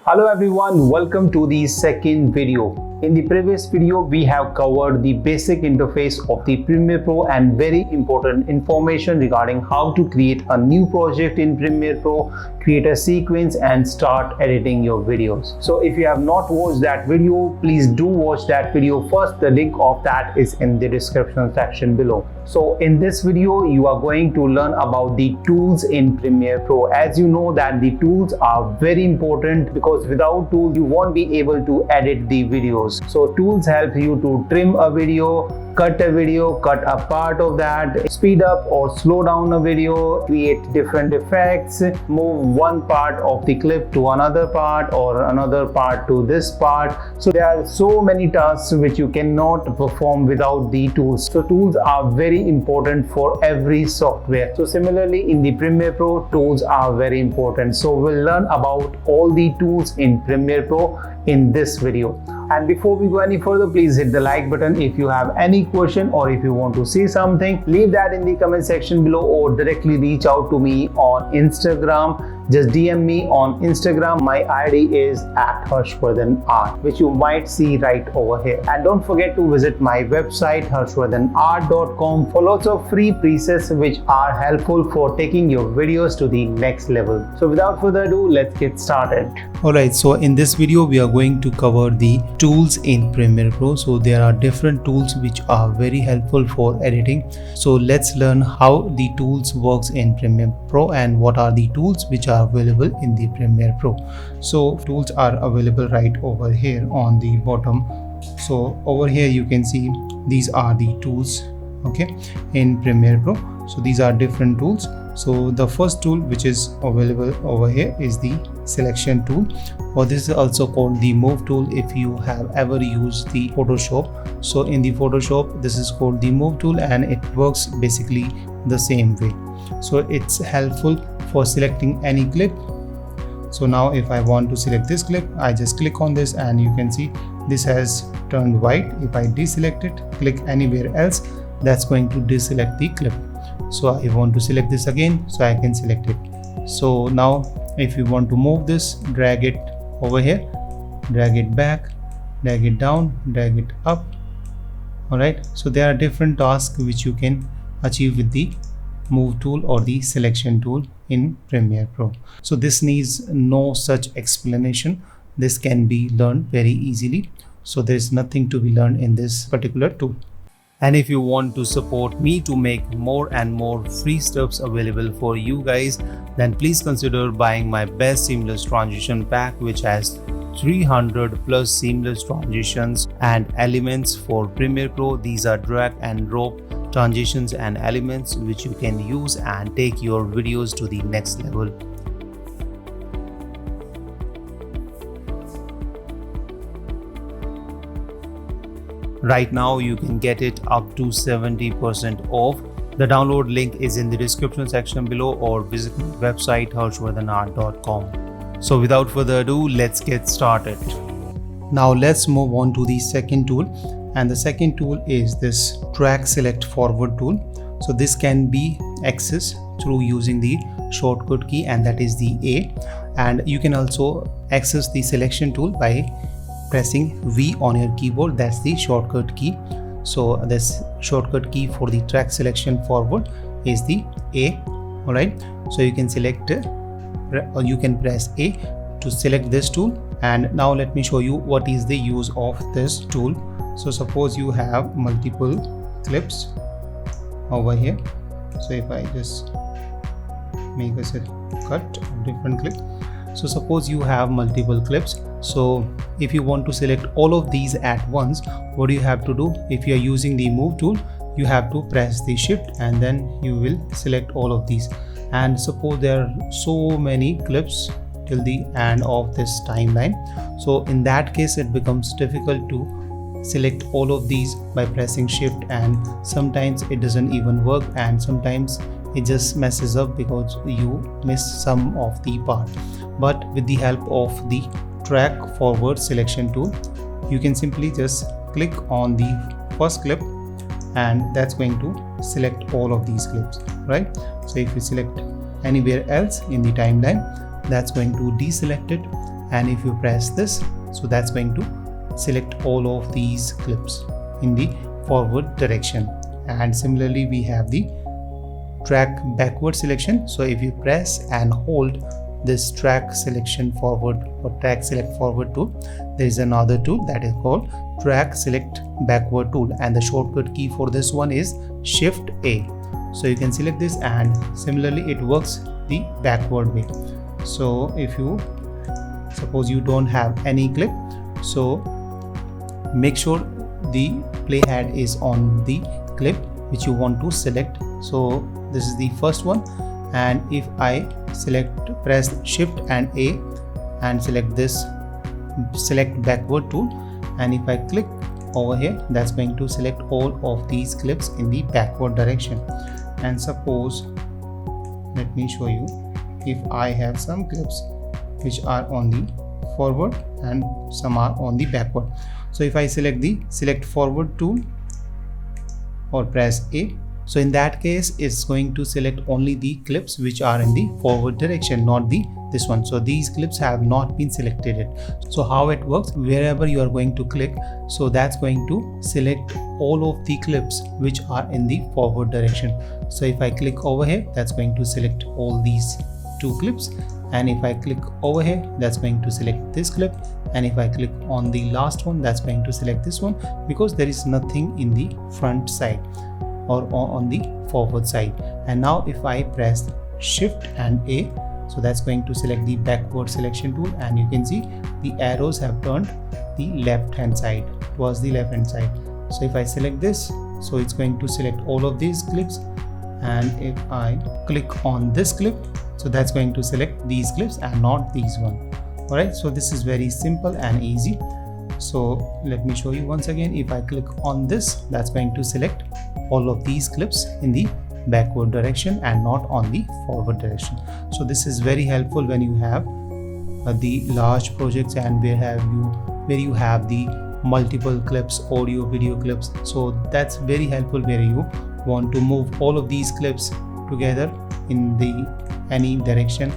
Hello everyone, welcome to the second video. In the previous video, we have covered the basic interface of the Premiere Pro and very important information regarding how to create a new project in Premiere Pro, create a sequence and start editing your videos. So if you have not watched that video, please do watch that video first. The link of that is in the description section below. So in this video, you are going to learn about the tools in Premiere Pro. As you know that the tools are very important because without tools, you won't be able to edit the videos. So tools help you to trim a video, cut a part of that, speed up or slow down a video, create different effects, move one part of the clip to another part or another part to this part. So there are so many tasks which you cannot perform without the tools. So tools are very important for every software. So similarly in the Premiere Pro, tools are very important. So we'll learn about all the tools in Premiere Pro in this video. And before we go any further, please hit the like button. If you have any question or if you want to say something, leave that in the comment section below or directly reach out to me on Instagram. Just DM me on Instagram. My ID is @HarshvardhanArt, which you might see right over here. And don't forget to visit my website harshvardhanart.com for lots of free presets which are helpful for taking your videos to the next level. So without further ado, let's get started. Alright, so in this video we are going to cover the tools in Premiere Pro. So there are different tools which are very helpful for editing. So let's learn how the tools works in Premiere Pro and what are the tools which are available in the Premiere Pro. So tools are available right over here on the bottom. So over here you can see these are the tools, okay, in Premiere Pro. So these are different tools. So the first tool which is available over here is the selection tool, or this is also called the move tool if you have ever used the Photoshop. So in the Photoshop this is called the move tool and it works basically the same way. So it's helpful for selecting any clip. So now if I want to select this clip, I just click on this and you can see this has turned white. If I deselect it, click anywhere else, that's going to deselect the clip. So I want to select this again, so I can select it. So now if you want to move this, drag it over here, drag it back, drag it down, drag it up. Alright, so there are different tasks which you can achieve with the move tool or the selection tool in Premiere Pro. So this needs no such explanation. This can be learned very easily. So there is nothing to be learned in this particular tool. And if you want to support me to make more and more free stuffs available for you guys, then please consider buying my best seamless transition pack, which has 300 plus seamless transitions and elements for Premiere Pro. These are drag and drop transitions and elements which you can use and take your videos to the next level. Right now you can get it up to 70% off. The download link is in the description section below or visit my website harshvardhanart.com. So without further ado, let's get started. Now let's move on to the second tool, and the second tool is this track select forward tool. So this can be accessed through using the shortcut key, and that is the A, and you can also access the selection tool by pressing V on your keyboard. That's the shortcut key. So this shortcut key for the track selection forward is the A. All right, so you can select or you can press A to select this tool. And now let me show you what is the use of this tool. So suppose you have multiple clips over here. So if I just make a cut of different clip. So suppose you have multiple clips. So if you want to select all of these at once, what do you have to do? If you are using the move tool, you have to press the shift and then you will select all of these. And suppose there are so many clips till the end of this timeline. So in that case, it becomes difficult to select all of these by pressing shift, and sometimes it doesn't even work, and sometimes it just messes up because you miss some of the part. But with the help of the track forward selection tool, you can simply just click on the first clip and that's going to select all of these clips, right? So if you select anywhere else in the timeline, that's going to deselect it, and if you press this, so that's going to select all of these clips in the forward direction. And similarly we have the track backward selection. So if you press and hold this track selection forward or track select forward tool, there is another tool that is called track select backward tool, and the shortcut key for this one is Shift A. So you can select this, and similarly it works the backward way. So if you suppose you don't have any clip, so make sure the playhead is on the clip which you want to select. So this is the first one, and if I press Shift and A and select this select backward tool, and if I click over here, that's going to select all of these clips in the backward direction. And suppose, let me show you, if I have some clips which are on the forward and some are on the backward. So if I select the select forward tool or press A, so in that case it's going to select only the clips which are in the forward direction, not this one. So these clips have not been selected yet. So how it works, wherever you are going to click, so that's going to select all of the clips which are in the forward direction. So if I click over here, that's going to select all these 2 clips, and if I click over here, that's going to select this clip, and if I click on the last one, that's going to select this one, because there is nothing in the front side or on the forward side. And now if I press Shift and A, so that's going to select the backward selection tool, and you can see the arrows have turned the left hand side towards the left hand side. So if I select this, so it's going to select all of these clips, and if I click on this clip, so that's going to select these clips and not these one. Alright, so this is very simple and easy. So let me show you once again. If I click on this, that's going to select all of these clips in the backward direction and not on the forward direction. So this is very helpful when you have the large projects and where you have the multiple clips, audio video clips. So that's very helpful where you want to move all of these clips together in any direction,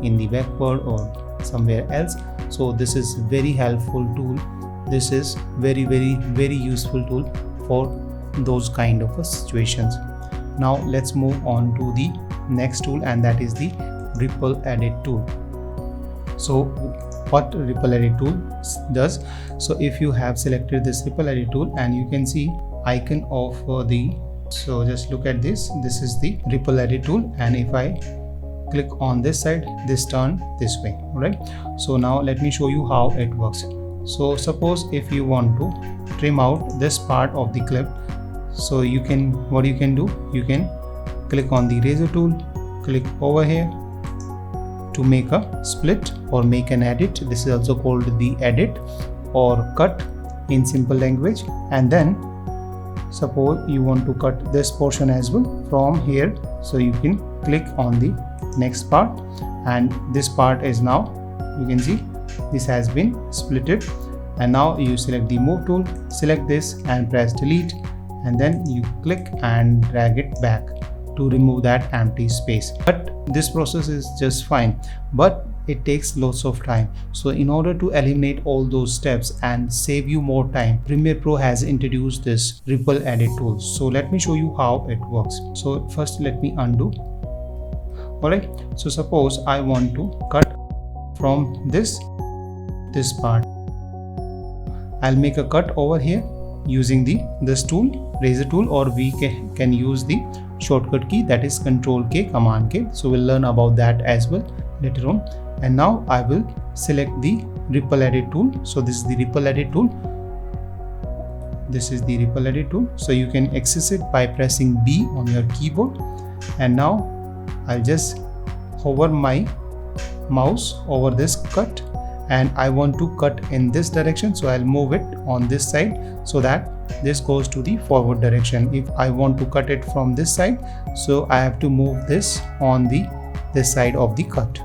in the backward or somewhere else. So this is very helpful tool. This is very useful tool for those kind of situations. Now let's move on to the next tool, and that is the Ripple Edit tool. So what Ripple Edit tool does, so if you have selected this Ripple Edit tool, and you can see icon of so just look at this is the Ripple Edit tool, and if I click on this side, this turn this way. Alright, so now let me show you how it works. So suppose if you want to trim out this part of the clip, so what you can do, you can click on the razor tool, click over here to make a split or make an edit. This is also called the edit or cut in simple language. And then suppose you want to cut this portion as well from here, so you can click on the next part, and this part is now, you can see this has been splitted. And now you select the move tool, select this and press delete, and then you click and drag it back to remove that empty space. But this process is just fine, but it takes lots of time. So in order to eliminate all those steps and save you more time, Premiere Pro has introduced this Ripple Edit tool. So let me show you how it works. So first let me undo. Alright, so suppose I want to cut from this part. I'll make a cut over here using this tool, razor tool, or we can use the shortcut key, that is Ctrl K, Command K. So we'll learn about that as well later on. And now I will select the Ripple Edit tool. So this is the Ripple Edit tool. This is the Ripple Edit tool. So you can access it by pressing B on your keyboard. And now I'll just hover my mouse over this cut, and I want to cut in this direction, so I'll move it on this side so that this goes to the forward direction. If I want to cut it from this side, so I have to move this on this side of the cut.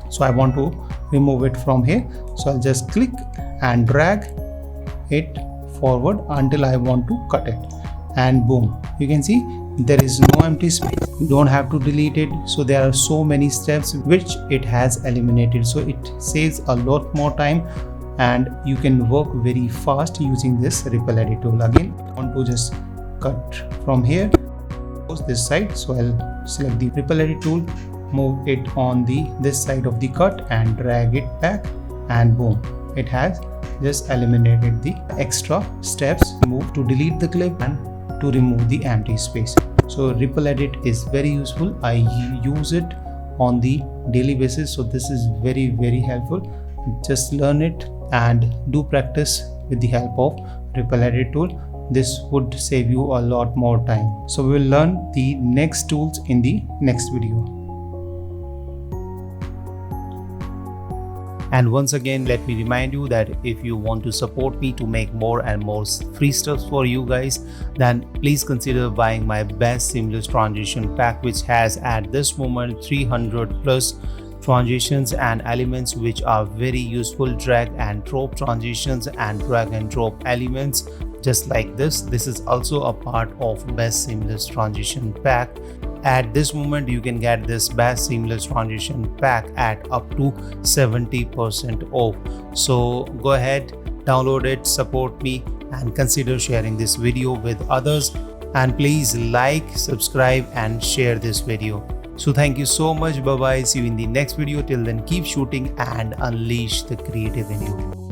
So I want to remove it from here, so I'll just click and drag it forward until I want to cut it, and boom, you can see there is no empty space. You don't have to delete it. So there are so many steps which it has eliminated, so it saves a lot more time and you can work very fast using this Ripple Edit tool. Again, I want to just cut from here, this side, so I'll select the Ripple Edit tool, move it on this side of the cut and drag it back, and boom, it has just eliminated the extra steps. Move to delete the clip and to remove the empty space. So Ripple Edit is very useful. I use it on the daily basis, so this is very helpful. Just learn it and do practice with the help of Ripple Edit tool. This would save you a lot more time. So we will learn the next tools in the next video. And once again, let me remind you that if you want to support me to make more and more free stuff for you guys, then please consider buying my best seamless transition pack, which has at this moment 300 plus transitions and elements which are very useful. Drag and drop transitions and drag and drop elements just like this. This is also a part of best seamless transition pack. At this moment you can get this best seamless transition pack at up to 70% off. So go ahead, download it, support me, and consider sharing this video with others. And please like, subscribe and share this video. So thank you so much. Bye bye. See you in the next video. Till then, keep shooting and unleash the creative in you.